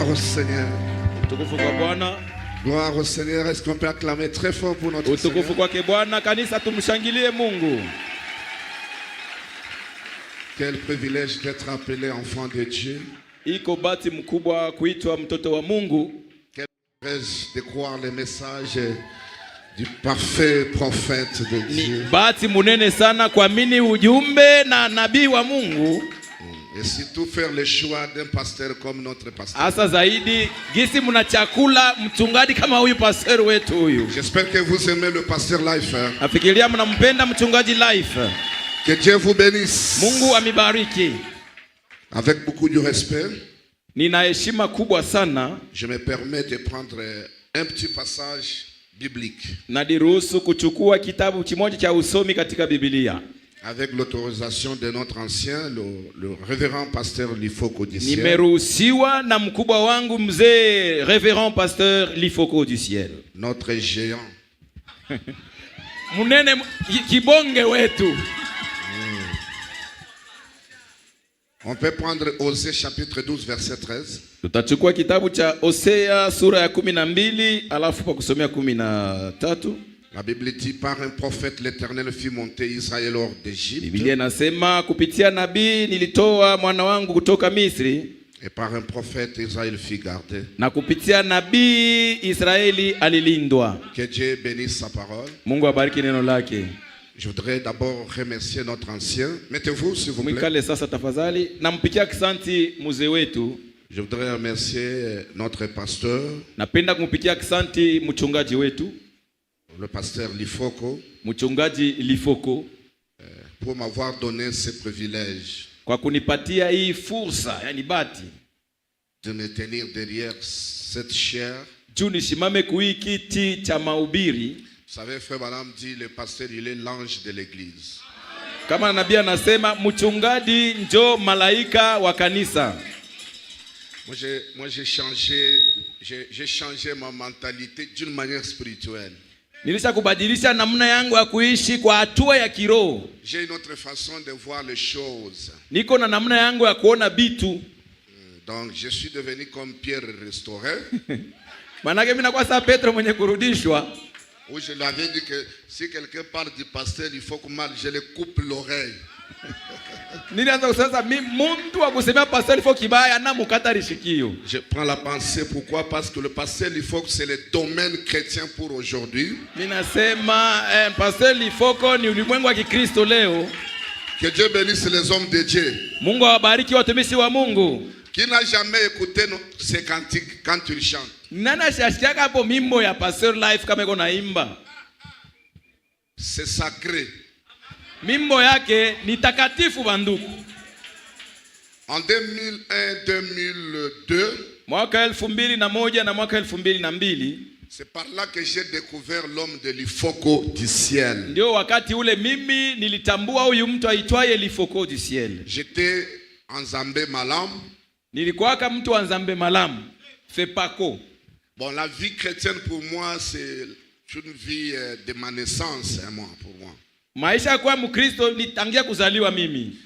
Gloire au Seigneur. Utukufu kwa Bwana. Gloire au Seigneur. Est-ce qu'on peut acclamer très fort pour notre Seigneur? Utukufu kwake Bwana. Kanisa tumshangilie Mungu. Quel privilège d'être appelé enfant de Dieu. Iko bahati mkubwa kuitwa mtoto wa Mungu. Quel privilège de croire les messages du parfait prophète de Dieu. Bahati munene sana kuamini ujumbe na nabii wa Mungu. Et surtout faire le choix d'un pasteur comme notre pasteur. Asa zaidi gisi mnachakula mchungaji kama huyu pastor wetu huyu. J'espère que vous aimez le pasteur Life. Nafikiria mnampenda mchungaji Life. Que Dieu vous bénisse. Mungu amibariki. Avec beaucoup de respect, nina heshima kubwa sana. Je me permets de prendre un petit passage biblique. Nadiruhusu kuchukua kitabu kimoja cha usomi katika Biblia. Avec l'autorisation de notre ancien, le révérend pasteur Lifoko du ciel. Nimeruhusiwa na mkubwa wangu mzee révérend pasteur Lifoko du ciel. Notre géant. Munene kibonge wetu. On peut prendre Osée chapitre 12 verset 13. Tutachukua kitabu cha Hosea sura ya 12 alafu pa kusomea 13. La Bible dit par un prophète l'Éternel fit monter Israël hors d'Égypte. Biblia inasema kupitia nabii nilitoa mwana wangu kutoka Misri. Et par un prophète Israël fut gardé. Na kupitia nabii Israeli alilindwa. Que Dieu bénisse sa parole. Mungu abariki neno lake. Je voudrais d'abord remercier notre ancien. Mettez-vous s'il vous plaît. Mwikale sasa tafadhali. Nampikia kisanti mzee wetu. Je voudrais remercier notre pasteur. Napenda kumpikia kisanti mchungaji wetu. Le pasteur Lifoko. Mchungaji Lifoko. Pour m'avoir donné ce privilège. Kwa kunipatia hii fursa, yani bahati. De me tenir derrière cette chair. Juu nisimame kui kiti cha mahubiri. Vous savez, frère Madame dit, le pasteur, il est l'ange de l'église. Kama nabii anasema, mchungaji njo malaika wa kanisa. Moi j'ai changé ma mentalité d'une manière spirituelle. Nilisha kubadilisha namna yangu ya kuishi kwa hatua ya kiroho. J'ai une autre façon de voir les choses. Niko na namna yangu ya kuona bitu. Donc je suis devenu comme Pierre restauré. Manake mimi nakuwa saa Petro mwenye kurudishwa. Où je lui avais dit que si quelqu'un parle du pasteur, il faut que je le coupe l'oreille. Nilianza kusema mtu akusemea pasteur il faut kibaya na mukata rishikio. Je prends la pensée pourquoi? Parce que le pasteur il faut que c'est le domaine chrétien pour aujourd'hui. Ninasema pasteur Lifoko ni ulimwengu wa Kikristo leo. Que Dieu bénisse les hommes de Dieu. Mungu awabariki watumishi wa Mungu. Qui n'a jamais écouté ces cantiques quand il chante? Nana shashkiaka hapo mimbo ya pasteur Life kama iko naimba. C'est sacré. Mimbo yake ni takatifu banduku. En 2001-2002, mwaka 2001 na mwaka 2002, c'est par là que j'ai découvert l'homme de Lifoko du ciel. Ndio wakati ule mimi nilitambua huyu mtu aitwaye Lifoko du ciel. J'étais en Nzambe Malam. Nilikuwa mtu wa Nzambe Malam. Fepako. Bon, la vie chrétienne pour moi, c'est une vie de ma naissance, pour moi. Maisha kwa Mkristo ni tangia kuzaliwa mimi.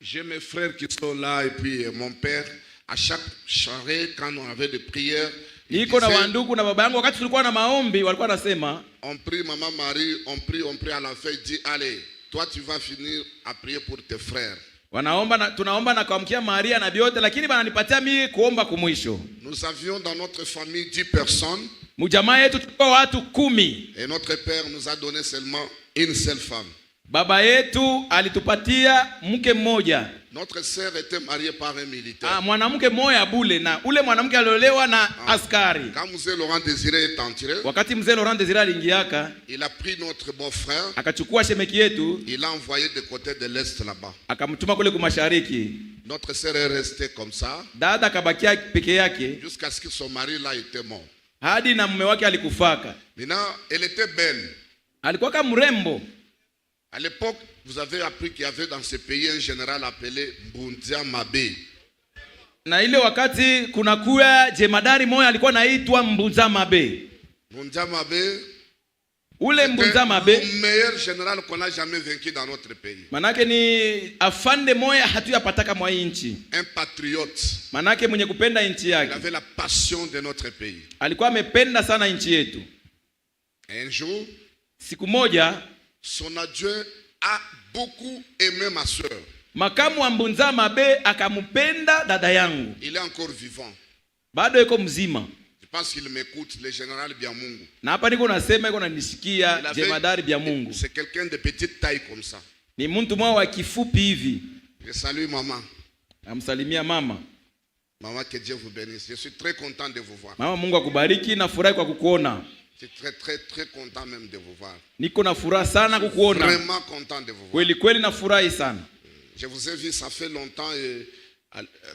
J'ai mes frères qui sont là et puis mon père, à chaque soirée, quand on avait des prières, niko na wandugu na baba yangu wakati tulikuwa na maombi walikuwa nasema, on prie maman Marie, on prie à la fin, dit allez, toi tu vas finir à prier pour tes frères. Tunaomba na kuamkia Maria na biote lakini bananipatia mimi kuomba kumwisho. Nous avions dans notre famille 10 personnes. Mjamaa yetu tulikuwa watu 10. Et notre père nous a donné seulement une seule femme. Baba yetu alitupatia mke mmoja. Notre sœur était mariée par un militaire. Mwanamke mmoja bule na ule mwanamke aliolewa na askari. Quand mzee Laurent Désiré est entré, wakati mzee Laurent Désiré aliingiaka, il a pris notre beau-frère, akachukua shemeki yetu, il l'a envoyé de côté de l'est là-bas. Akamtuma kule kumashariki. Notre sœur est restée comme ça. Dada kabakia peke yake jusqu'à ce que son mari là était mort. Hadi na mume wake alikufaka. Maintenant, elle était belle. Alikuwa kama mrembo. À l'époque, vous avez appris qu'il y avait dans ce pays un général appelé Mbundia Mabe. Na ile wakati kuna kuya jemadari moja alikuwa anaitwa Mbundia Mabe. Mbundia Mabe, Ule Mbunza Mabe, le meilleur général qu'on a jamais vaincu dans notre pays. Manake ni afande moya hatuyapataka mwa nchi. Un patriote. Manake mwenye kupenda nchi yake. Il avait la passion de notre pays. Alikuwa amependa sana nchi yetu. Un jour, siku moja, son adjoint a beaucoup aimé ma soeur. Makamu wa Mbunza Mabe akamupenda dada yangu. Il est encore vivant. Bado yuko mzima. Je pense qu'il m'écoute, le général Biamungu. Na hapa niko nasema yuko nanisikia jemadari Biamungu. C'est quelqu'un de petite taille comme ça. Ni mtu mwa wa kifupi hivi. Je salue maman. Namsalimia mama. Maman, que Dieu vous bénisse. Je suis très content de vous voir. Mama, Mungu akubariki, na furahi kwa kukuona. Je suis très content même de vous voir. Niko na furaha sana kukuona. Vraiment content de vous voir. Kweli kweli na furahi sana. Je vous ai vu, ça fait longtemps, et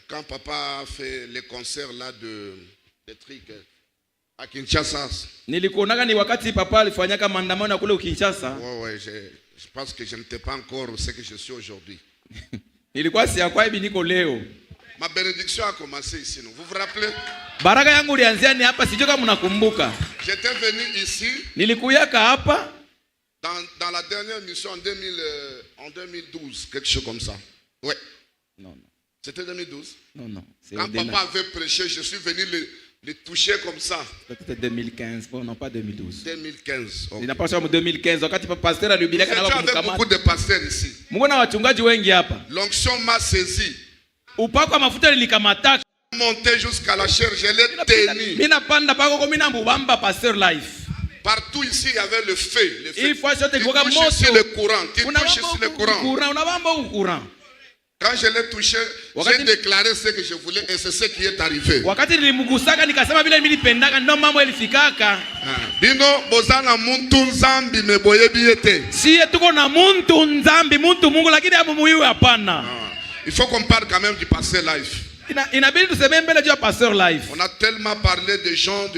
quand papa a fait les concerts là de trucs à Kinshasa. Nilikuonaga ni wakati papa alifanyaka maandamano kule Kinshasa. Ouais, je pense que je n'étais pas encore ce que je suis aujourd'hui. Nilikuwa si yakwa hivi niko leo. Ma bénédiction a commencé ici, non? Vous vous rappelez? Baraka yangu ilianzia ni hapa, sijui kama mnakumbuka. J'étais venu ici. Nilikuyaka hapa dans la dernière mission en 2012, quelque chose comme ça. Ouais. Non. C'était 2012? Non. Quand papa avait prêché, je suis venu le toucher comme ça. C'était 2015, non pas 2012. 2015. Okay. Ninapaswa mu 2015 wakati pasteur alihubiria kana kumkamata. Avec beaucoup de pasteurs ici. Mungu na wachungaji wengi hapa. L'onction m'a saisi. Upako wa mafuta lilikamata. Monté jusqu'à la chair, je l'ai tenu. Mina panda pako kwa mina mbamba pasteur life. Partout ici, il y avait le feu. Il faut acheter tu touches sur le courant. Tu touches sur le courant. Quand je l'ai touché, j'ai déclaré ce que je voulais et c'est ce qui est arrivé. Wakati nilimgusaka nikasema vile nilipendaka ndio mambo yalifikaka. Bino bozana muntu nzambi meboyebi ete. Si tuko na muntu nzambi, muntu Mungu lakini hamumuiwe hapana. Il faut qu'on parle quand même du pasteur life. Inabidi tuseme mbele juu ya pasteur life. On a tellement parlé de gens.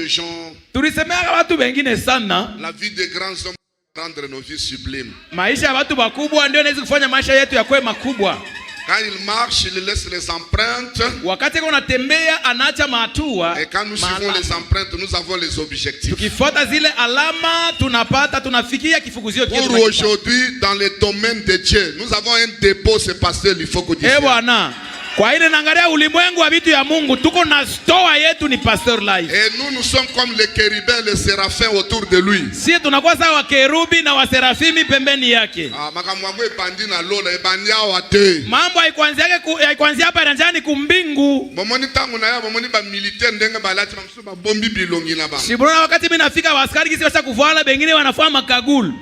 Tulisemea watu wengine sana. La vie des grands hommes rendre nos vies sublimes. Maisha ya watu wakubwa ndio inaweza kufanya maisha yetu yakuwe makubwa. Quand il marche, il laisse les empreintes. Wakati unatembea anaacha mahatua. Et quand nous suivons les empreintes, nous avons les objectifs. Tukifuata zile alama tunafikia kifukuzio chetu. Pour aujourd'hui, dans les domaines de Dieu, nous avons un dépôt, c'est pasteur, il faut que Dieu. Bwana. Kwa ile naangalia ulimwengu wa vitu ya Mungu, tuko na store yetu ni pasteur life. Et nous sommes comme les chérubins, les séraphins autour de lui. Sisi tunakuwa sawa wa kerubi na wa serafimi pembeni yake. Makamwangu ebandi na lola ebandi awate. Mambo haikuanzia hapa ndani kumbingu. Momoni tangu na ya momoni ba militaire ndenga balati mamsu ba bombi bilongi na ba. Sibona wakati mimi nafika waskari kisi washa kuvala bengine wanafanya makagulu.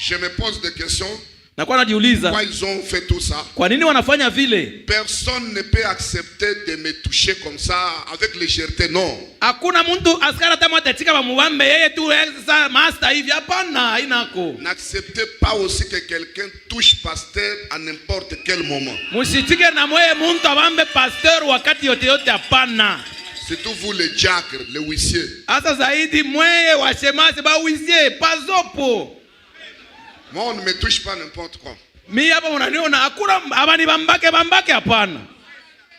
Je me pose des questions. Nakuwa najiuliza. Pourquoi ils ont fait tout ça? Kwa nini wanafanya vile? Personne ne peut accepter de me toucher comme ça avec légèreté, non. Hakuna mtu askari hata mwatetika bamubambe yeye tu sasa master hivi hapana inako. N'acceptez pas aussi que quelqu'un touche pasteur à n'importe quel moment. Musitike na moye mtu abambe pasteur wakati yote hapana. Surtout vous les diacres, les huissiers. Asa zaidi mweye wa shemasi ba huissier pazopo. Moi, on ne me touche pas n'importe quoi. Mi hapa unaniona hakuna abani bambake hapana.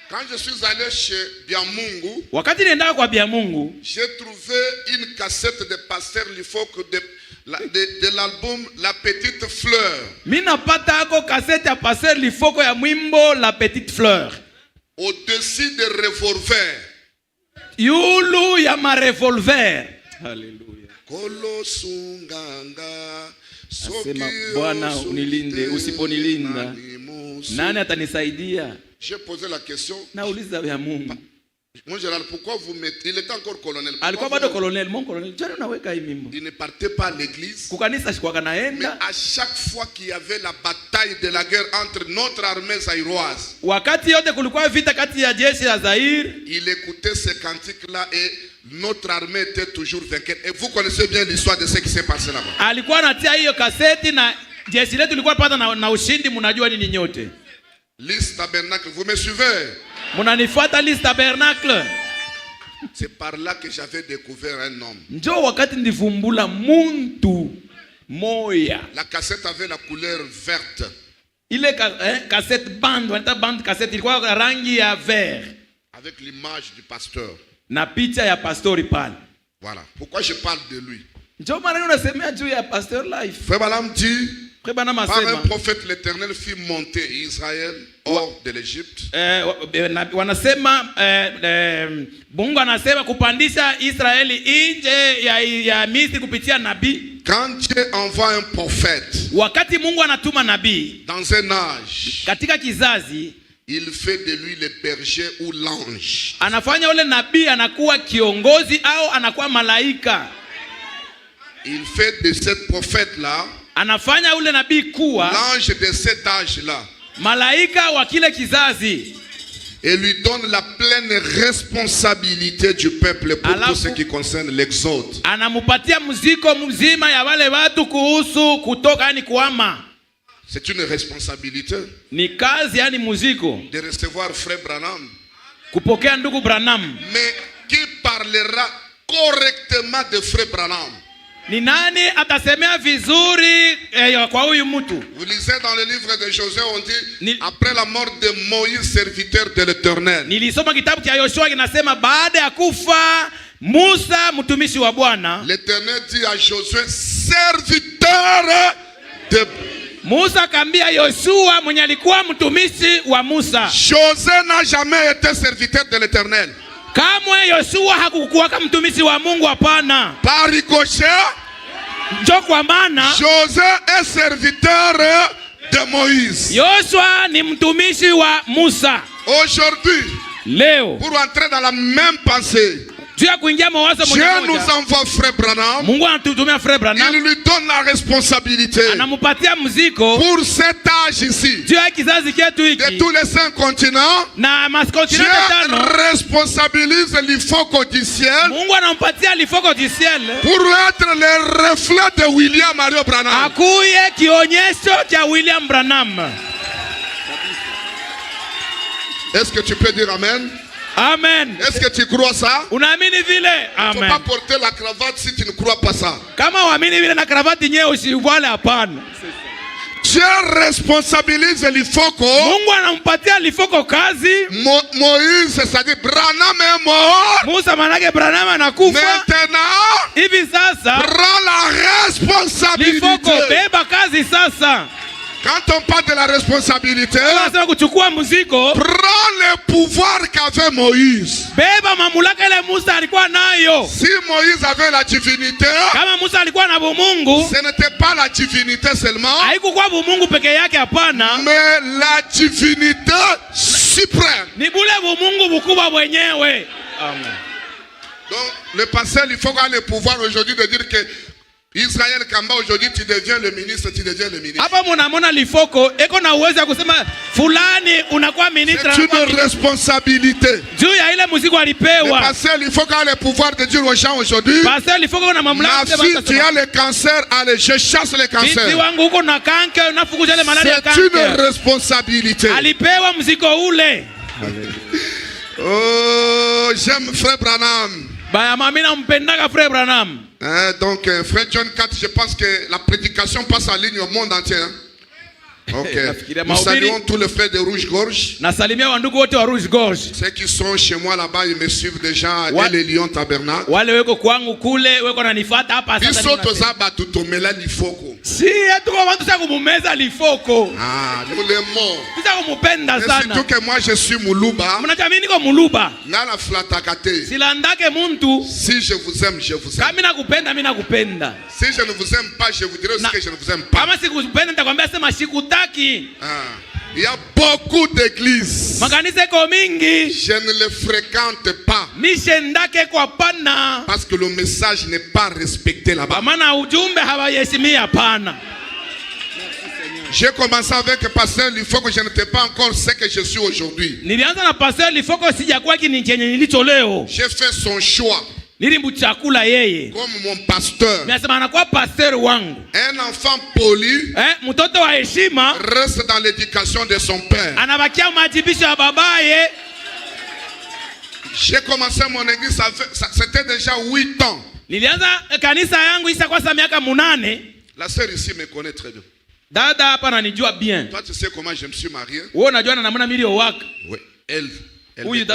Quand je suis allé chez Biamungu, wakati niendaka kwa Biamungu, j'ai trouvé une cassette de pasteur Lifoque de l'album La Petite Fleur. Mi napata ako cassette ya pasteur Lifoque ya mwimbo La Petite Fleur. Au-dessus des revolvers. Yulu ya ma revolver. Alléluia. Kolo sunganga. Asema Bwana unilinde, usiponilinda nani atanisaidia? J'ai posé la question. Nauliza ya Mungu. Mon général, pourquoi vous mettez? Il était encore colonel. Alikuwa bado colonel, mon colonel. Jana unaweka hii mimbo. Il ne partait pas à l'église. Kukanisa shikwa kanaenda. Mais à chaque fois qu'il y avait la bataille de la guerre entre notre armée zaïroise. Wakati yote kulikuwa vita kati ya jeshi ya Zaire. Il écoutait ces cantiques-là et notre armée était toujours vainqueur. Et vous connaissez bien l'histoire de ce qui s'est passé là-bas. Alikuwa anatia hiyo kaseti na jeshi letu lilikuwa pata na ushindi, mnajua nini nyote. Liste tabernacle, vous me suivez? Munanifuata liste tabernacle. C'est par là que j'avais découvert un homme. Njoo wakati ndivumbula muntu moya. La cassette avait la couleur verte. Ile cassette bande, wanaita bande cassette ilikuwa rangi ya vert. Avec l'image du pasteur. Na picha ya pastori pale. Voilà. Pourquoi je parle de lui? Njoo maana unasemea juu ya Pasteur Life. Frère Branham dit, par un Masema. prophète, l'Éternel fit monter Israël hors de l'Égypte. Wanasema Mungu anasema kupandisha Israeli nje ya Misri kupitia nabii. Quand Dieu envoie un prophète Wakati Mungu anatuma nabii dans un âge, katika kizazi, il fait de lui le berger ou l'ange. anafanya ule nabii anakuwa kiongozi au anakuwa malaika. Il fait de ce prophète-là Anafanya ule nabii kuwa l'ange de cet âge-là. malaika wa kile kizazi. Et lui donne la pleine responsabilité du peuple pour tout ce qui concerne l'exode. Anamupatia muziko mzima ya wale watu kuhusu kutoka yani kuama. C'est une responsabilité Ni kazi yani muziko. de recevoir Frère Branham. Kupokea ndugu Branham. Mais qui parlera correctement de Frère Branham? Ni nani atasemea vizuri kwa huyu mtu? Vous lisez dans le livre de Josué, on dit après la mort de Moïse, serviteur de l'Éternel. Nilisoma kitabu cha Yoshua kinasema baada ya kufa Musa mtumishi wa Bwana, L'Éternel dit à Josué, serviteur de Musa akaambia Yoshua mwenye alikuwa mtumishi wa Musa. Josué n'a jamais été serviteur de l'Éternel. Kamwe Yoshua hakukuwa kama mtumishi wa Mungu, hapana. Par ricochet, Njo kwa maana Josué est serviteur de Moïse. Yoshua ni mtumishi wa Musa. Aujourd'hui, Leo pour entrer dans la même pensée, Dieu nous envoie Frère Branham. Mungu anatutumia Frère Branham. Il lui donne la responsabilité Anamupatia muziko pour cet âge ici. Dieu kizazi chetu hiki. De tous les 5 continents. Na Dieu responsabilise l'ifoko du ciel. Mungu anampatia l'ifoko du ciel pour être le reflet de William Mario Branham. Akuye kionyesho cha William Branham. Est-ce que tu peux dire amen? Amen. Est-ce que tu crois ça? Unaamini vile? Amen. Tu ne peux pas porter la cravate si tu ne crois pas ça. Kama uamini vile na cravate nyewe usivale, hapana. Dieu responsabilise l'ifoko. Mungu anampatia l'ifoko kazi. Moïse, c'est-à-dire Branham est mort. Musa manake Branham anakufa. Maintenant, hivi sasa prends la responsabilité. L'ifoko beba kazi sasa. Quand on parle de la responsabilité, prends le pouvoir qu'avait Moïse. Si Moïse avait la divinité, ce n'était pas la divinité seulement, mais la divinité suprême. Donc le pasteur, il faut avoir le pouvoir aujourd'hui de dire que Israël Kamba, aujourd'hui tu deviens le ministre, tu deviens le ministre. C'est une responsabilité. Le pasteur, il faut avoir le pouvoir de dire aux gens aujourd'hui, ma fille, tu as le cancer, allez, je chasse le cancer. C'est une responsabilité. Oh, j'aime Frère Branham. Donc, Frère John 4, je pense que la prédication passe en ligne au monde entier. Ok. Nous saluons tous les frères de Rouge-Gorge. Ceux qui sont chez moi là-bas, ils me suivent déjà. Et les Lions Tabernacle. Ah, nous l'aimons. C'est surtout que moi je suis Moulouba. Si je vous aime, je vous aime. Si je ne vous aime pas, je vous dirai aussi que je ne vous aime pas. Il y a beaucoup d'églises. Je ne les fréquente pas. Parce que le message n'est pas respecté là-bas. J'ai commencé avec le pasteur, il faut que je n'étais pas encore ce que je suis aujourd'hui. J'ai fait son choix. Comme mon pasteur. Un enfant poli reste dans l'éducation de son père. J'ai commencé mon église, c'était déjà 8 ans. La sœur ici me connaît très bien. Toi tu sais comment je me suis marié? Oui. Elle oui.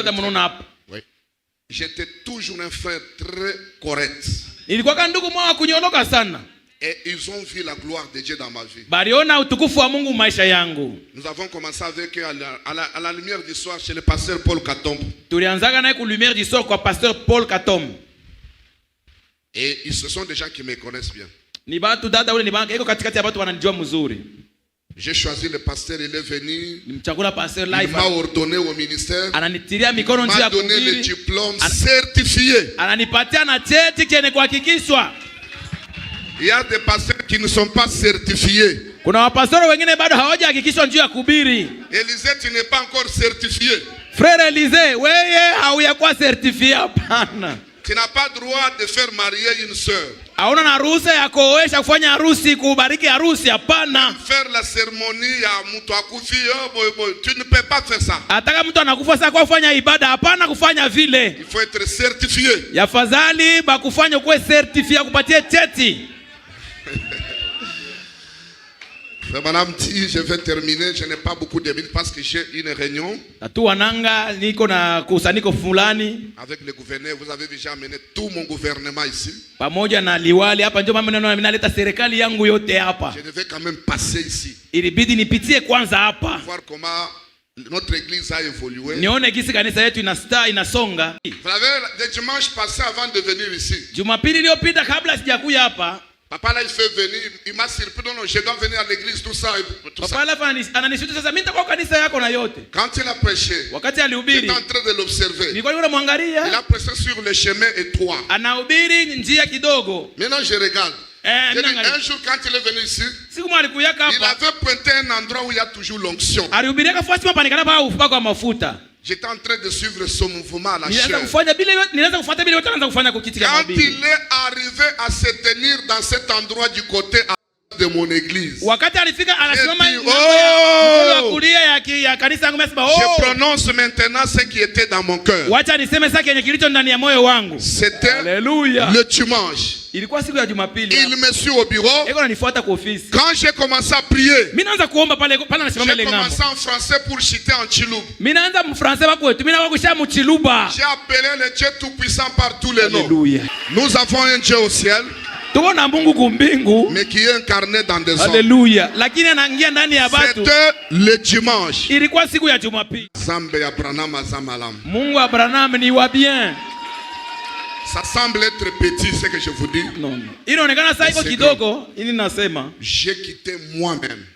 J'étais toujours un frère très correct. Ilikuwa ndugu mwa kunyoloka sana. Et ils ont vu la gloire de Dieu dans ma vie. Baliona utukufu wa Mungu maisha yangu. Nous avons commencé avec à la lumière du soir chez le pasteur Paul Katombe. Tulianzaga naye ku lumière du soir kwa pasteur Paul Katombe. Et ce sont des gens qui me connaissent bien. Ni batu dada ule ni banga iko katikati ya watu wananijua mzuri. J'ai choisi le pasteur, il est venu. Nimchagula pasteur live. Il m'a ordonné au ministère. Ananitilia mikono njia ya kuhubiri. Il m'a donné le diplôme certifié. Ananipatia na cheti chenye kuhakikishwa. Il y a des pasteurs qui ne sont pas certifiés. Kuna wapastori wengine bado hawajahakikishwa njia ya kuhubiri. Élisée, tu n'es pas encore certifié. Frère Élisée, wewe hauyakuwa certifié hapana. Tu n'as pas droit de faire marier une sœur. Hauna na ruhusa ya kuoesha kufanya harusi, kubariki harusi hapana. Faire la cérémonie ya mtu akufi, tu ne peux pas faire ça. Ataka mtu anakufa sasa kwa kufanya ibada hapana kufanya vile. Il faut être certifié. Yafadhali bakufanya kuwe certifié kupatie cheti. Madame dit, je vais terminer, je n'ai pas beaucoup de minutes parce que j'ai une réunion. Avec le gouverneur, vous avez déjà amené tout mon gouvernement ici. Je devais quand même passer ici. Voir comment notre église a évolué. Vous savez, le dimanche passé avant de venir ici. Papa là il fait venir, il m'a surpris, non, je dois venir à l'église, tout ça. Quand il a prêché, j'étais en train de l'observer. Il a prêché sur le chemin étroit. Maintenant je regarde. Un jour quand il est venu ici, il avait pointé un endroit où il y a toujours l'onction. J'étais en train de suivre son mouvement à la chair. Quand il est arrivé à se tenir dans cet endroit du côté de mon église, je prononce maintenant ce qui était dans mon cœur. C'était le dimanche. Il me suit au bureau. Quand j'ai commencé à prier, j'ai commencé en français pour chiter en Chilouba. J'ai appelé le Dieu Tout-Puissant par tous les noms. Nous avons un Dieu au ciel, mais qui est incarné dans des hommes. C'était le dimanche. Ça semble être petit ce que je vous dis. Non. J'ai quitté moi-même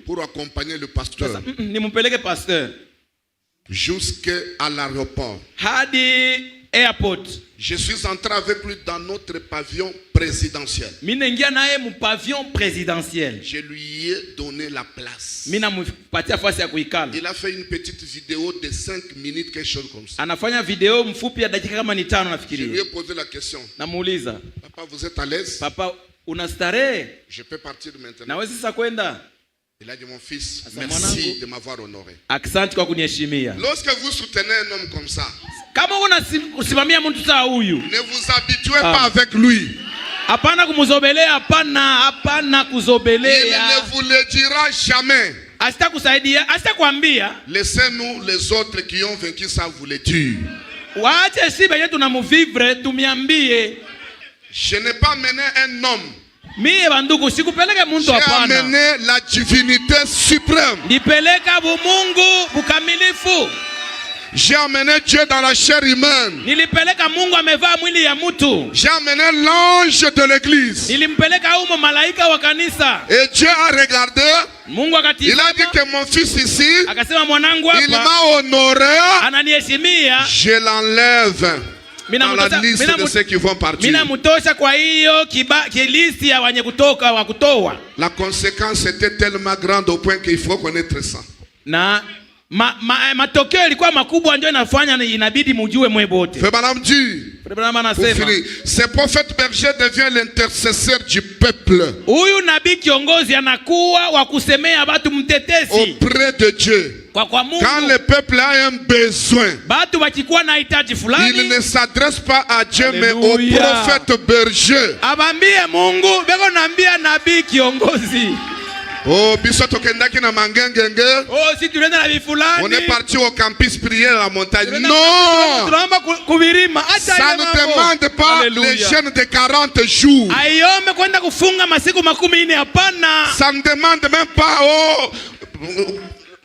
pour accompagner le pasteur jusqu'à l'aéroport. Je suis entré avec lui dans notre pavillon présidentiel. Je lui ai donné la place. Il a fait une petite vidéo de 5 minutes, quelque chose comme ça. Je lui ai posé la question. Papa, vous êtes à l'aise? Je peux partir maintenant. Il a dit, mon fils, merci de m'avoir honoré. Lorsque vous soutenez un homme comme ça, ne vous habituez pas avec lui. Il ne vous le dira jamais. Laissez-nous les autres qui ont vaincu ça vous le dire. Je n'ai pas mené un homme. J'ai amené la divinité suprême. J'ai amené Dieu dans la chair humaine. J'ai amené l'ange de l'église. Et Dieu a regardé. Il a dit que mon fils ici, il m'a honoré. Je l'enlève dans la liste de ceux qui vont partir. La conséquence était tellement grande au point qu'il faut connaître ça. Matokeo ilikuwa makubwa ndio inafanya inabidi mjue mwe bote. Ce prophète berger devient l'intercesseur du peuple. Huyu nabii kiongozi anakuwa wa kusemea watu mtetesi auprès de Dieu. Quand le peuple a un besoin, il ne s'adresse pas à Dieu. Alléluia. Mais au prophète berger. Oh, bisoto kendaki na mangengenge. Oh, si tunaenda na bifulani. On est parti au campus prier à la montagne. Non. Tunaomba kubirima. Ça ne demande pas les jeûnes de 40 jours. Ayome kwenda kufunga masiku 40 hapana. Ça ne demande même pas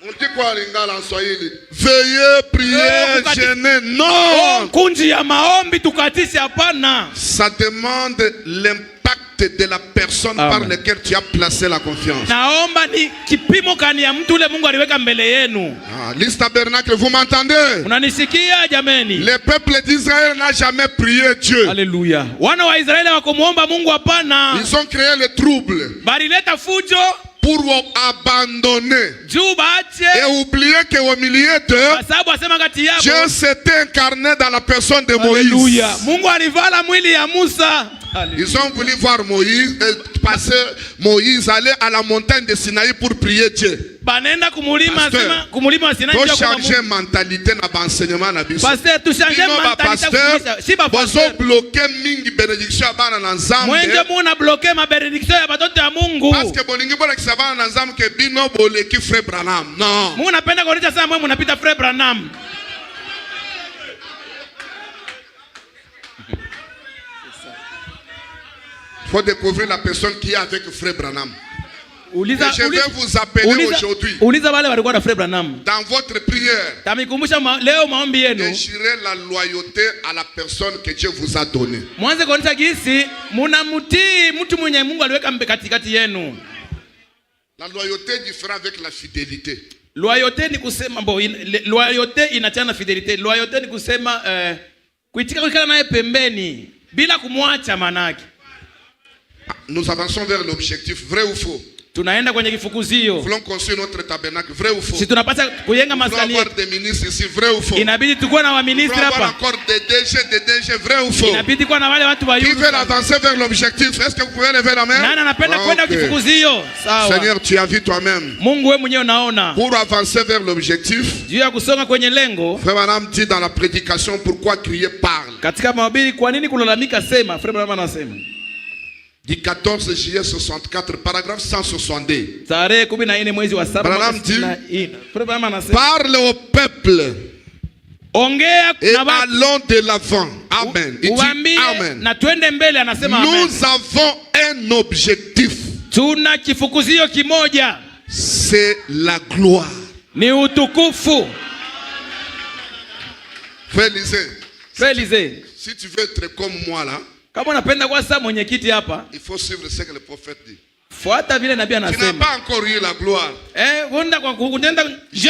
on dit quoi lingala en Swahili? Veillez, prier, jeûner. Non. Kunji ya maombi tukatisha hapana. Ça demande l'impact de la personne par laquelle tu as placé la confiance. Naomba ni kipimo kani ya mtu ule Mungu aliweka mbele yenu. Liste tabernacle, vous m'entendez? Unanisikia jameni? Le peuple d'Israël n'a jamais prié Dieu. Alléluia. Wana wa Israeli wakumuomba Mungu hapana. Ils ont créé le trouble. Balileta fujo pour abandonner et oublier qu'au milieu d'eux, Dieu s'était incarné dans la personne de Moïse. Ils ont voulu voir Moïse, passer Moïse aller à la montagne de Sinaï pour prier Dieu. Pasteur, faut changer mentalité dans l'enseignement. Pasteur, tu changes mentalité. Vous avez bloqué mingi bénédiction à l'ensemble. Parce que bolingi bola kisaba na nzamu ke bino boleki frère Branham. Non. Mungu napenda kuonyesha sana mwe mnapita frère Branham. Faut découvrir la personne qui est avec frère Branham. Je vais vous appeler aujourd'hui. Dans votre prière, déchirez la loyauté à la personne que Dieu vous a donnée. La loyauté est différente avec la fidélité. Loyauté ni kusema loyauté inachana fidelité. Loyauté ni kusema kuitika kukala naye pembeni bila kumwacha manaki. Nous avançons vers l'objectif, vrai ou faux? Tunaenda kwenye kifukuzio. Voulons construire notre tabernacle, vrai ou faux? Si tunapata kujenga maskani. Avoir des ministres ici, vrai ou faux? Inabidi tukue na waministri hapa. Avoir encore des DG, vrai ou faux? Inabidi kuwa na wale watu wa Qui veulent avancer vers l'objectif? Est-ce que vous pouvez lever la main? Nani anapenda kwenda kifukuzio? Sawa. Seigneur, tu as vu toi-même. Mungu wewe mwenyewe unaona. Pour avancer vers l'objectif. Juu ya kusonga kwenye lengo. Frère Branham dit dans la prédication pourquoi crier parle. Katika mahubiri kwa nini kulalamika sema? Frère Branham anasema. Du 14 juillet 64, paragraphe 162. Branham dit, parle au peuple et allons de l'avant. Amen. Il dit Amen. Nous avons un objectif. C'est la gloire. Frère Lisée, si tu veux être comme moi là, il faut suivre ce que le prophète dit. Tu n'as pas encore eu la gloire. J'ai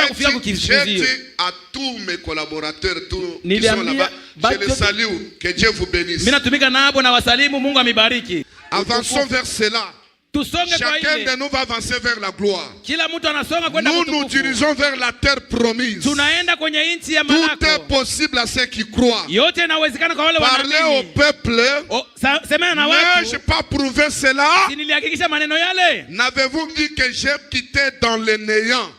dit à tous mes collaborateurs, tous qui sont là-bas, je les salue. Que Dieu vous bénisse. Avançons vers cela. Chacun de nous va avancer vers la gloire. Nous nous dirigeons vers la terre promise. Tout est possible à ceux qui croient. Parler au peuple. Mais je n'ai pas prouvé cela. N'avez-vous vu que j'ai quitté dans le néant?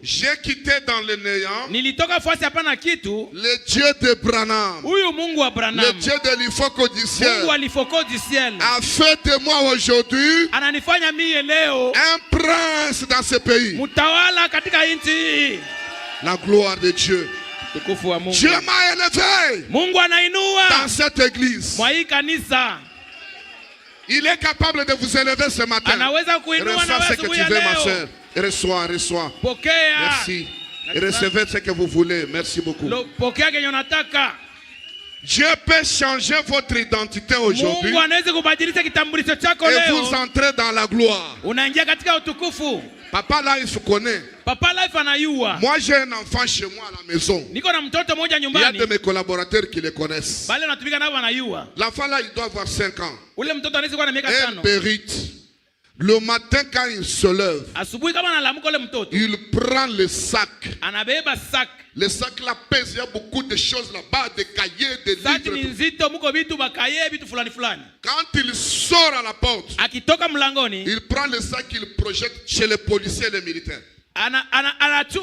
J'ai quitté dans le néant le Dieu de Branham, le Dieu de l'Ifoko du ciel, a fait de moi aujourd'hui un prince dans ce pays. La gloire de Dieu. Dieu m'a élevé dans cette église. Il est capable de vous élever ce matin. Reçois ce que tu veux, ma soeur. Reçois. Merci. Recevez ce que vous voulez. Merci beaucoup. Dieu peut changer votre identité aujourd'hui et vous entrez dans la gloire. Papa là, il se connaît. Moi, j'ai un enfant chez moi à la maison. Il y a de mes collaborateurs qui le connaissent. L'enfant là, il doit avoir 5 ans. Un périte. Le matin, quand il se lève, il prend le sac. Le sac là pèse, il y a beaucoup de choses là-bas, des cahiers, des livres. Quand il sort à la porte, il prend le sac, il projette chez les policiers et les militaires. Il dit,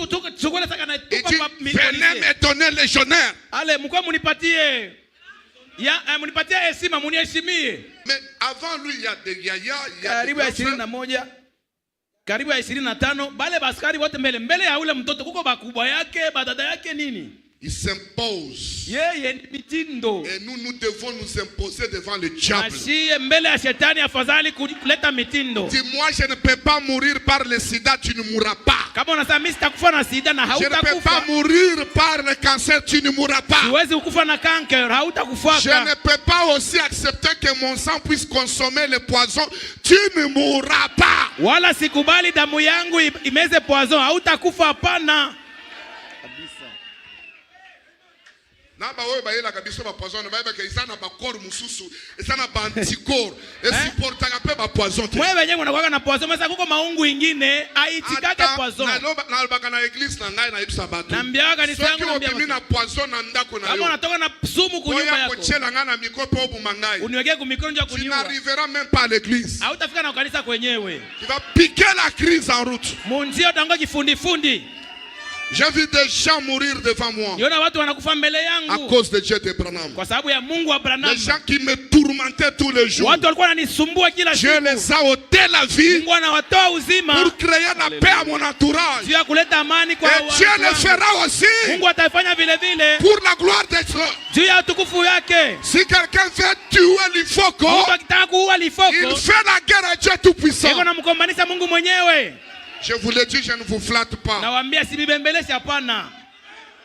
venez me donner légionnaire. Mais avant lui, il y a des yaya, il y a karibu ya 21, karibu ya 25, bale baskari wote mbele ya ule mtoto kuko bakubwa yake, badada yake nini. Il s'impose. Et nous devons nous imposer devant le diable. Dis-moi, je ne peux pas mourir par le sida, tu ne mourras pas. Je ne peux pas mourir par le cancer, tu ne mourras pas. Je ne peux pas aussi accepter que mon sang puisse consommer le poison, tu ne mourras pas. Wala sikubali damu yangu imeze poison, hautakufa hapana. Naba wewe bayela kabisa ba poison na bayeba ke izana ba corps mususu izana ba anticorps et supportaka pe ba poison te. Wewe wenyewe unakuwa na poison masa kuko maungu ingine aitikake poison. Na lobaka na église na ngai na ibisa bato. Nambia kanisa yangu nambia. Soki na poison na ndako na yo. Kama unatoka na sumu kunyumba yako. Oya kochela ngana mikopo obu mangai. Uniwekee kumikono nje kuniua. Tu n'arriveras même pas à l'église. Hautafika na kanisa kwenyewe. Tu vas piquer la crise en route. Munzio tango kifundi. J'ai vu des gens mourir devant moi à cause de Dieu de Branham. Les gens qui me tourmentaient tous les jours, Dieu les a ôté la vie pour créer la paix à mon entourage. Et Dieu le fera aussi pour la gloire de Dieu. Si quelqu'un veut tuer l'Ifoko, il fait la guerre à Dieu Tout-Puissant. Je vous le dis, je ne vous flatte pas.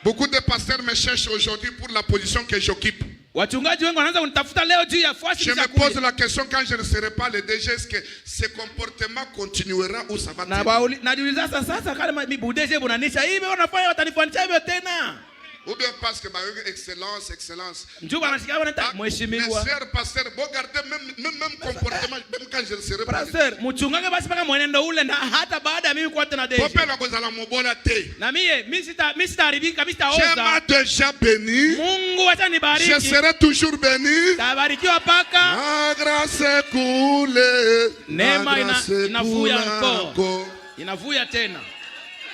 Beaucoup de pasteurs me cherchent aujourd'hui pour la position que j'occupe. Je me pose la question, quand je ne serai pas le DG, est-ce que ce comportement continuera ou ça va terminer? Ou bien parce que excellence. Mes frères pasteurs, regardez même comportement, même quand je ne serai pas. Dieu m'a déjà béni. Je serai toujours béni. Ma grâce est coulée.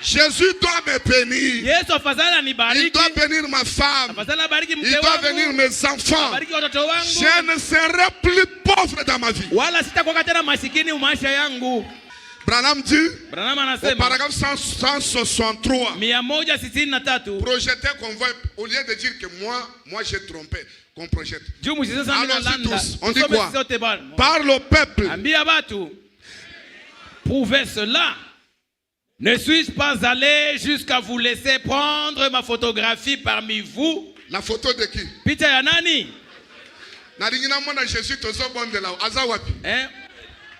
Jésus doit me bénir. Il doit bénir ma femme. Il doit bénir mes enfants. Je ne serai plus pauvre dans ma vie. Branham dit, au paragraphe 163, projeter qu'on voit, au lieu de dire que moi j'ai trompé, qu'on projette. Allons-y tous. On dit quoi? Parle au peuple. Prouvez cela. Ne suis-je pas allé jusqu'à vous laisser prendre ma photographie parmi vous? La photo de qui? Picha ya nani? Naringina mwana Jésus tozo bonde la aza wapi?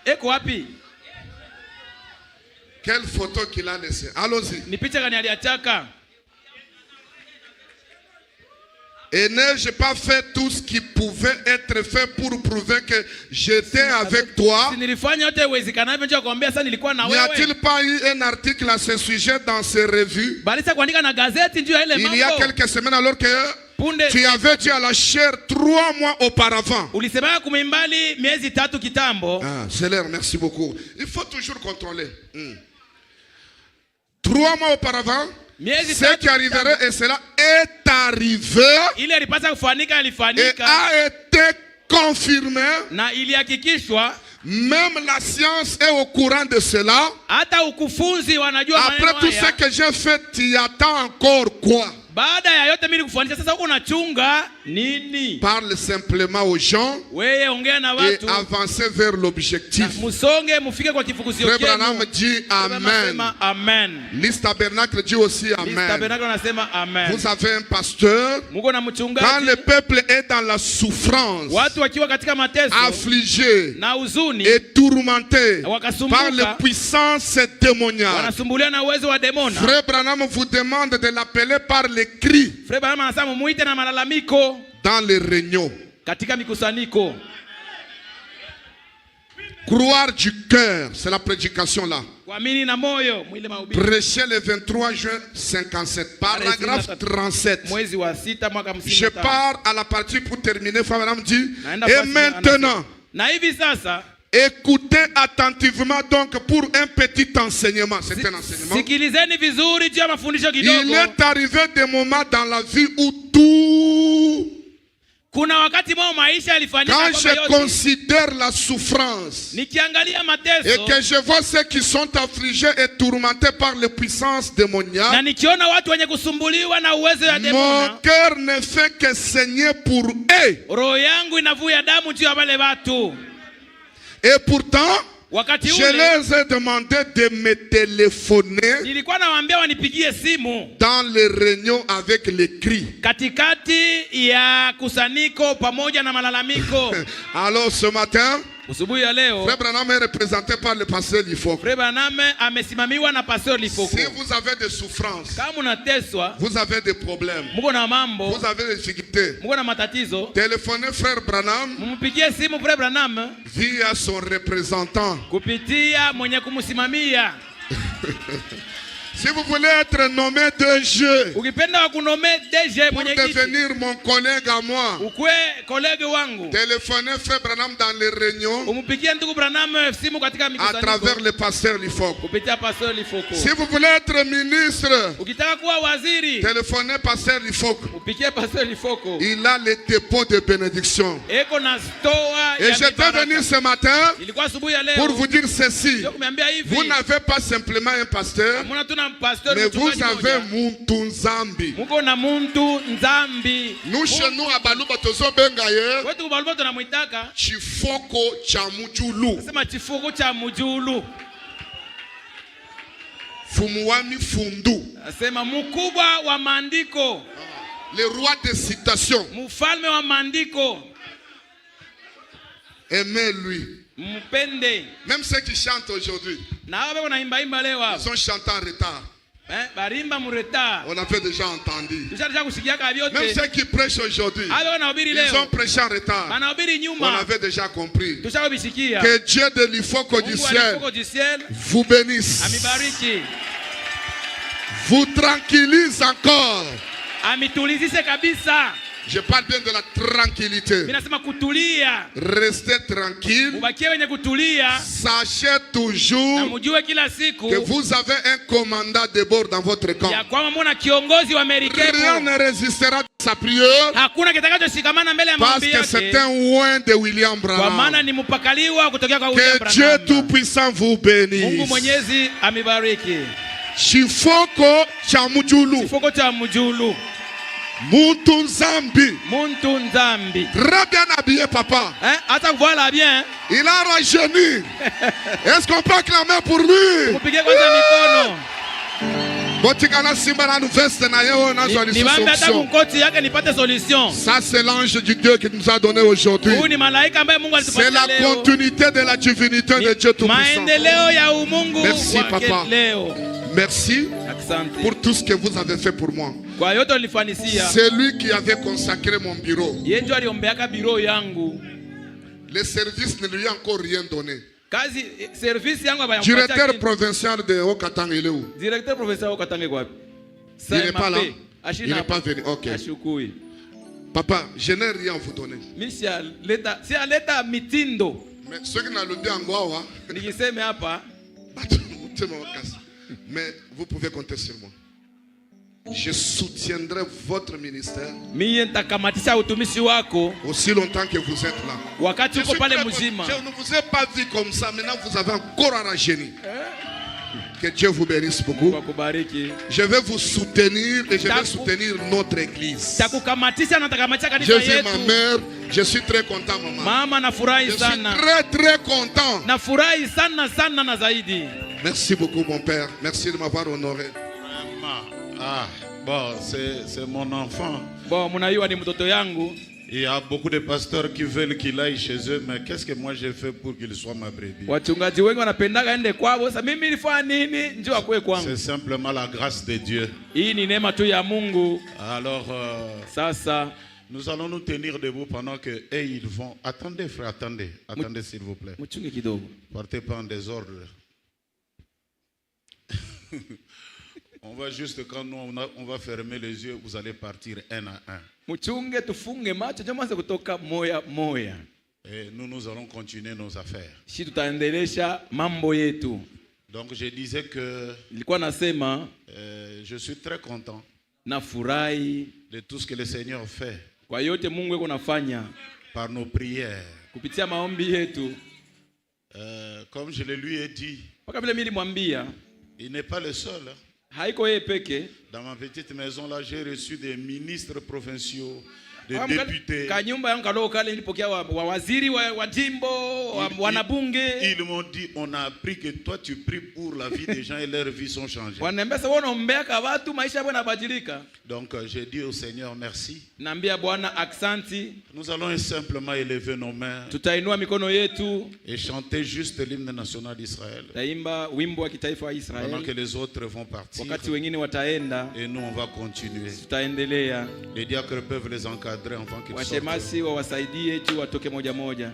Eko wapi? Quelle photo qu'il a laissé? Allons-y. Ni picha gani aliachaka? Et n'ai-je pas fait tout ce qui pouvait être fait pour prouver que j'étais avec toi? N'y a-t-il pas eu un article à ce sujet dans ces revues? Il y a quelques semaines, alors que tu avais dit à la chair 3 mois auparavant. Ah, c'est l'air, merci beaucoup. Il faut toujours contrôler. 3 mois auparavant, ce qui arriverait, et cela est arrivé et a été confirmé. Même la science est au courant de cela. Après tout ce que j'ai fait, tu attends encore quoi? Parle simplement aux gens et avancez vers l'objectif. Frère Branham dit Amen. Liste tabernacle dit aussi Amen. Vous avez un pasteur. Quand le peuple est dans la souffrance, affligé et tourmenté par les puissances démoniaques, Frère Branham vous demande de l'appeler par les cris dans les réunions. Croire du cœur, c'est la prédication là. Prêcher le 23 juin 57, paragraphe 37. Je pars à la partie pour terminer. Frère dit, et maintenant, écoutez attentivement donc pour un petit enseignement. C'est un enseignement. Il est arrivé des moments dans la vie où tout Kuna wakati mwao maisha yalifanyika quand kama je considère la souffrance nikiangalia mateso et que je vois ceux qui sont affligés et tourmentés par les puissances démoniaques, na nikiona watu wenye kusumbuliwa na uwezo ya mon demona, cœur ne fait que saigner pour eux. roho yangu inavuja damu juu ya wale watu. Et pourtant, Wakati je ule leur ai demandé de me téléphoner nilikuwa nawaambia wanipigie simu dans les réunions avec les cris. katikati ya kusanyiko pamoja na malalamiko. Alors ce matin, Usubuhi ya leo Frère Branham est représenté par le pasteur Lifoko. Frère Branham amesimamiwa na Pastor Lifoko. Si vous avez des souffrances, Kama unateswa, vous avez des problèmes, mko na mambo, vous avez des difficultés, mko na matatizo, téléphonez Frère Branham mumpigie simu Frère Branham via son représentant. kupitia mwenye kumsimamia. Si vous voulez être nommé DG Ukipenda wakunome DG pour mwenye kiti, devenir mon collègue à moi, ukwe kolege wangu, téléphonez Frère Branham dans les réunions umpigie ndugu Branham simu katika à mikusanyiko travers le pasteur Lifoko. kupitia Pastor Lifoko. Si vous voulez être ministre, Ukitaka kuwa waziri, téléphonez pasteur Lifoko. upigie Pastor Lifoko. Il a les dépôts de bénédiction. Eko na stoa Et ya j'étais mibaraka. venu ce matin Ilikuwa asubuhi ya pour leo vous dire ceci. ndio kumeambia hivi, Vous n'avez pas simplement un pasteur, hamuna tuna pastor mais vous mchungaji avez mmoja. Muntunzambi. Muko na muntu nzambi. Nous chez nous à Baluba tozo bengaye Wetu kubaluba tunamwitaka Chifoko Chamujulu. sema chifuko cha mujulu. Fumuwami Fundu. Asema mkubwa wa maandiko, Le roi des citations. mfalme wa maandiko. Aimez-lui. Mpende. Même ceux qui chantent aujourd'hui, Na wao wanaimba imba leo hapo. ils ont chanté en retard. Barimba mureta. On avait déjà entendu. Tushaje kusikia kwa Même vyote. ceux qui prêchent aujourd'hui, Hao wanahubiri ils ont leo. prêché en retard. Wanahubiri On nyuma. avait déjà compris. Tushakobisikia. Que Dieu de l'Ifoko du Mungu ciel alifoko du ciel vous bénisse, amibariki. vous tranquillise encore. Amitulizishe kabisa. Je parle bien de la tranquillité. Mimi nasema kutulia. Restez tranquille. Mubakie wenye kutulia. Sachez Na toujours mjue kila siku que vous avez un commandant de bord dans votre camp. ya kwamba mwana kiongozi wa Rien merikebu. ne résistera à sa prière Hakuna kitakachoshikamana mbele ya parce maombi que c'est yake. un oint de William Kwa maana Branham. ni mpakaliwa kutokea kwa William Que Dieu Branham. Tout-Puissant vous Mungu bénisse. Mwenyezi amibariki. Chifoko Chamujulu. Kifuko cha mjulu. Muntunzambi. Muntu nzambi. Très bien habillé, papa. Hata voilà bien. Il a rajeuni. Est-ce qu'on peut acclamer pour lui? Kupige kwanza mikono. Botikana simba na veste na yeo na Niwaambie hata solution. kunkoti yake nipate solution. Ça c'est l'ange du Dieu qui nous a donné aujourd'hui. Huyu ni malaika ambaye Mungu C'est alitupatia la leo. continuité de la divinité de Dieu Tout-Puissant. Maendeleo ya umungu Merci, wake papa. leo. Merci Asante. pour tout ce que vous avez fait pour moi. Kwa yote ulifanisia. C'est lui qui avait consacré mon bureau. Yeye ndio aliombeaka biro yangu. Le service ne lui a encore rien donné. Kazi service yangu hapa Directeur provincial de Haut-Katanga, il est où? Directeur professeur Okatange kwa wapi? Il n'est pas là. Il n'est pas venu. Ok. Ashukui. Papa, je n'ai rien à vous donner. Misha leta si aleta mitindo. Mais ceux qui n'ont le bien en Goa, Nikiseme hapa mais vous pouvez compter sur moi. Je soutiendrai votre ministère mimi nitakamatisha utumishi wako aussi longtemps que vous êtes là. wakati uko pale mzima. Je ne vous ai pas vu comme ça. Maintenant, vous avez encore à rajeunir. Que Dieu vous bénisse beaucoup. Kubariki. Je vais vous soutenir et je vais soutenir notre église. Takukamatisha na takamatisha Je kanisa vais ma yetu. mère. Je suis très content, maman. Mama nafurahi Je suis sana. très content. Nafurahi sana sana na zaidi. Merci beaucoup, mon père. Merci de m'avoir honoré. Ah, bon, c'est mon enfant. Bon, mnaiwa ni mtoto yangu. Il y a beaucoup de pasteurs qui veulent qu'il aille chez eux, mais qu'est-ce que moi j'ai fait pour qu'il soit ma brebis? Wachungaji wengi wanapendaga ende kwao. Sasa mimi nilifanya nini njoo akwe kwangu? C'est simplement la grâce de Dieu. Hii ni neema tu ya Mungu. Alors, Sasa nous allons nous tenir debout pendant que eux, ils vont. Attendez, frère, attendez. Attendez, s'il vous plaît. mchunge kidogo. Partez pas en désordre. On va juste, quand on va fermer les yeux, vous allez partir un à un. Mchunge tufunge macho tuanze kutoka moya moya. Et nous allons continuer nos affaires. Shi tutaendelesha mambo yetu. Donc je disais que Nilikuwa nasema je suis très content nafurahi de tout ce que le Seigneur fait Kwa yote Mungu yuko nafanya par nos prières. Kupitia maombi yetu. Comme je le lui ai dit, Paka vile mimi nilimwambia, il n'est pas le seul. Haiko yeye peke. Dans ma petite maison là, j'ai reçu des ministres provinciaux, des députés. Kanyumba yangu kadogo kale nilipokea waziri wa jimbo, wanabunge. Ils m'ont dit, on a appris que toi tu pries pour la vie des gens et leurs vies sont changées. Wananiambia wewe unaombea kwa watu maisha yao yanabadilika. Donc j'ai dit au Seigneur merci. Naambia Bwana aksanti. Nous allons simplement élever nos mains. Tutainua mikono yetu et chanter juste l'hymne national d'Israël. Taimba wimbo wa kitaifa wa Israeli. Pendant que les autres vont partir. Wakati wengine wataenda. Et nous on va continuer. Tutaendelea. Les diacres peuvent les encadrer avant qu'ils sortent. Washemasi wawasaidie tu watoke moja moja.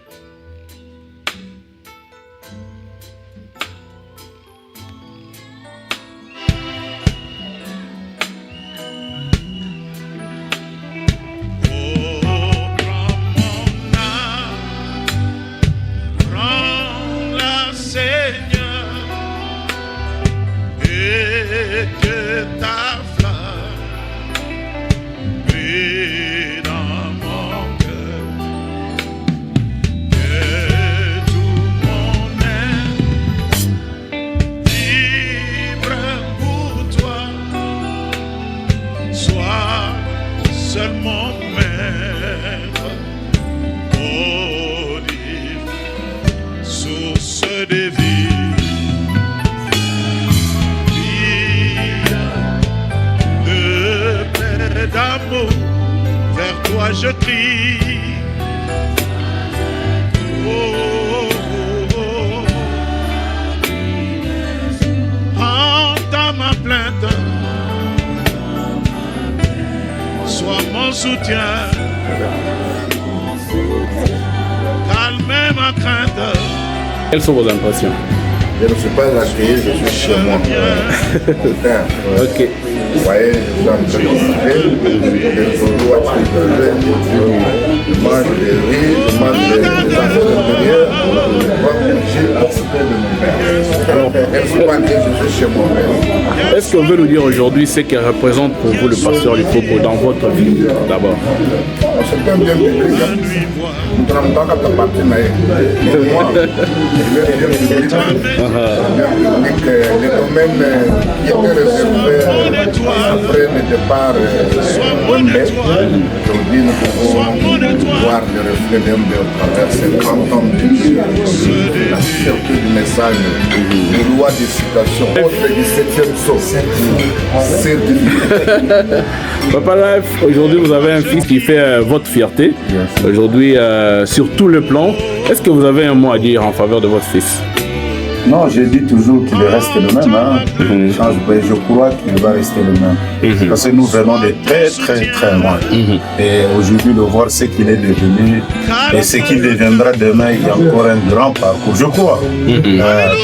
Vers toi je crie. Oh, oh, oh. Entends ma plainte. Sois mon soutien. Calme ma crainte. Quelles sont vos impressions? Je ne suis pas accueilli, je suis chez moi. Mon père. Ok. Vous voyez, je suis en train de souffrir. Je mange des riz, je mange des enfants d'intérieur. J'ai occupé de mon père. Je ne suis pas accueilli, je suis chez moi. Est-ce qu'on veut nous dire aujourd'hui ce que représente pour vous le pasteur Lipopo dans votre vie d'abord? C'est un bien public. Nous ne sommes pas qu'à partir. Mais moi, je vais dire public. Les domaines qui étaient réservés après le départ Wembe, aujourd'hui nous pouvons voir le reflet d'Wembe au travers ces 30 ans de Dieu, la sûreté du message, les lois de citation, autre 17e sauce, certifié. Papa Life, aujourd'hui vous avez un fils qui fait votre fierté, aujourd'hui sur tout le plan. Est-ce que vous avez un mot à dire en faveur de votre fils? Non, je dis toujours qu'il reste le même. Hein. Je crois qu'il va rester le même. Parce que nous venons de très très très loin. Et aujourd'hui, de voir ce qu'il est devenu et ce qu'il deviendra demain, il y a encore un grand parcours, je crois.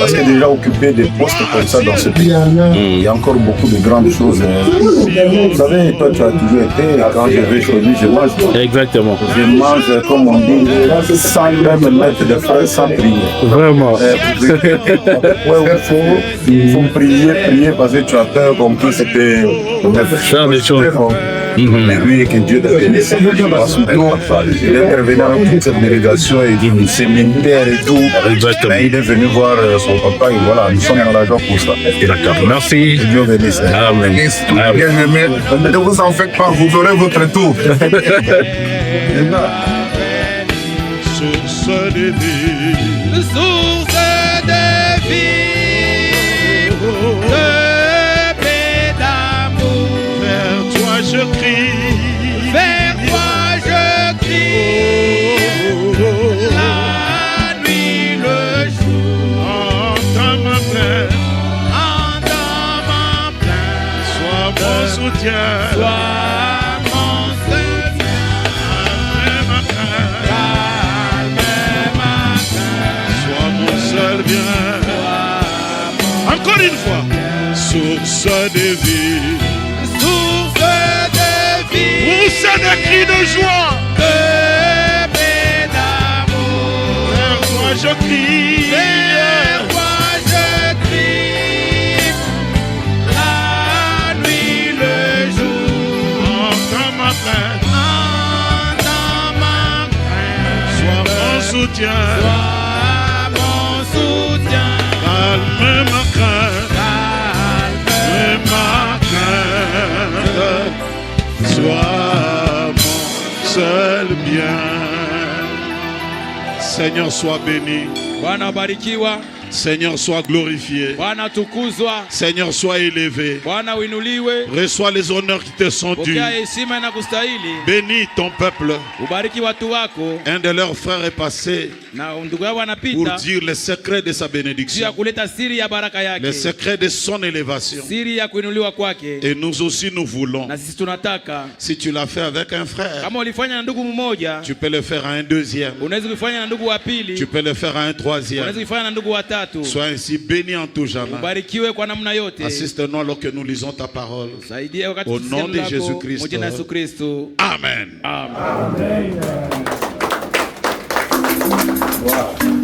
Parce que déjà occuper des postes comme ça dans ce pays, il y a encore beaucoup de grandes choses. Vous savez, toi tu as toujours été, quand je vais chez lui, je mange. Exactement. Je mange, comme on dit, sans même mettre de frais, sans prier. Vraiment. Il faut prier parce que tu as peur comme tout c'était faire des choses. Mais lui, que Dieu te bénisse. Il est intervenu dans toute cette délégation et dit séminaire et tout. Mais il est venu voir son papa et voilà, nous sommes dans l'argent pour ça. D'accord, merci. Que Dieu bénisse. Amen. Bien aimé, ne vous en faites pas, vous aurez votre tour. Source de vie. Source de vie, de paix, d'amour. Vers toi je crie. Vers toi je crie. La nuit, le jour. Entends ma plainte. Entends ma plainte. Sois mon soutien. Sois mon soutien. Calme ma crainte. Calme ma crainte. Sois mon seul bien. Encore une fois. Source de vie. Source de vie. Pousse des cris de joie. De paix, d'amour. Vers toi je crie. Vers toi je crie. La nuit, le jour. Entends ma plainte. soutien. Sois mon soutien. Calme ma crainte. Calme ma crainte. Sois mon seul bien. Seigneur, sois béni. Bwana barikiwa. Seigneur, sois glorifié. Bwana tukuzwa. Seigneur, sois élevé. Bwana uinuliwe. Reçois les honneurs qui te sont dus. Pokea heshima na kustahili. Bénis ton peuple. Ubariki watu wako. Un de leurs frères est passé Na ndugu yao pour anapita. dire les secrets de sa bénédiction, Juu kuleta siri ya baraka yake. les secrets de son élévation. Siri ya kuinuliwa kwake. Et nous aussi, nous voulons. Na sisi tunataka. Si tu l'as fait avec un frère, Kama ulifanya na ndugu mmoja, tu peux le faire à un deuxième. unaweza kufanya na ndugu wa pili. Tu peux le faire à un troisième. Unaweza kufanya na ndugu wa tatu. Sois ainsi béni en tout jamais. Ubarikiwe kwa namna yote. Assiste-nous alors que nous lisons ta parole. Saidie wakati Au nom de Jésus-Christ. Moja na Yesu Kristo. Amen. Amen. Wow.